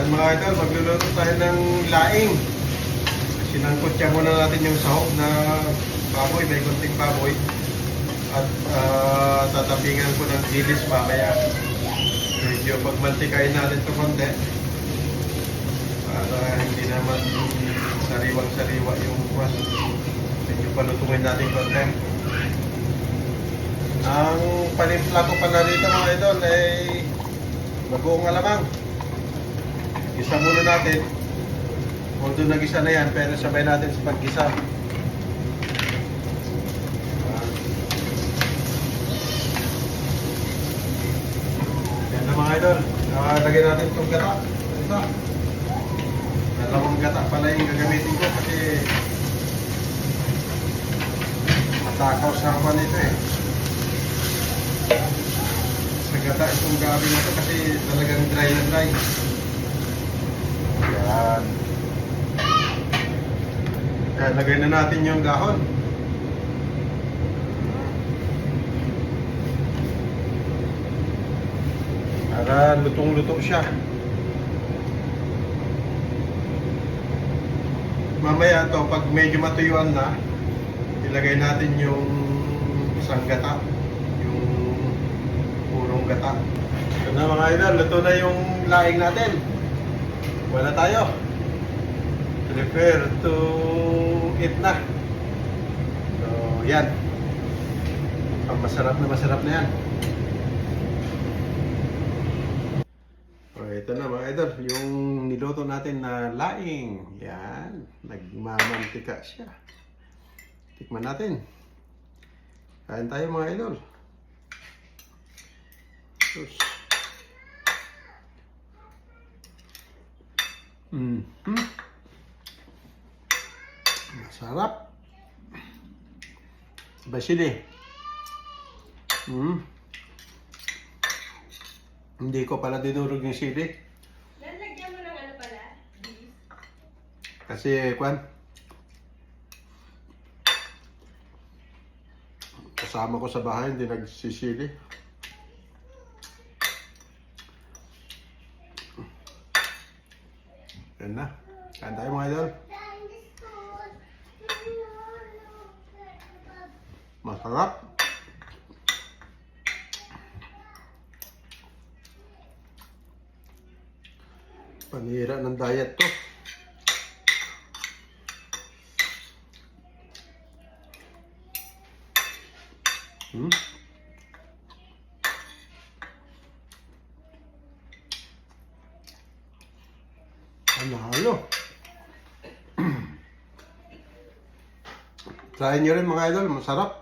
Yan mga idol, magluluto tayo ng laing. Sinangkot muna natin yung sahog na baboy, may konting baboy. At tatapingan ko ng dilis mamaya. Medyo pagmantikain natin ito konti. Para hindi naman sariwang-sariwa yung kwan. Medyo palutungin natin konti. Ang panimpla ko pala dito mga idol ay bagoong alamang. Gisa muna natin. Although nagisa na yan, pero sabay natin sa paggisa. Yan na mga idol. Lagyan natin itong gata. Ito. Dalawang gata pala yung gagamitin ko kasi matakaw sa hapan ito eh. Sa gata itong gabi na ito kasi talagang dry na dry. Yan. Yan, lagay na natin yung dahon. Para lutong-luto siya. Mamaya to pag medyo matuyuan na, ilagay natin yung isang gata. Yung purong gata. Ito na mga idol, luto na yung laing natin. Wala tayo. Prepare to eat na. So, yan. Masarap na yan. So, ito na mga idol. Yung niluto natin na laing. Yan. Nagmamantika siya. Tikman natin. Kain tayo mga idol. Sus. Masarap. Basili. Hindi ko pala dinurog yung sili. Lalagyan mo ng ano pala? Kasi, kasama ko sa bahay, hindi nagsisili. Yan na. Kain tayo mga idol. Masarap. Panira ng diet to. Panalo. Try nyo rin mga idol, masarap.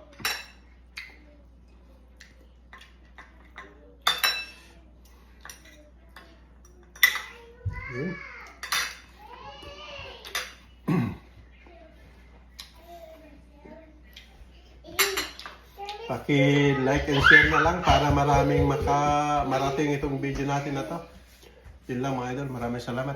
Paki-like and share na lang para maraming marating itong video natin na to. Yun lang mga idol, maraming salamat.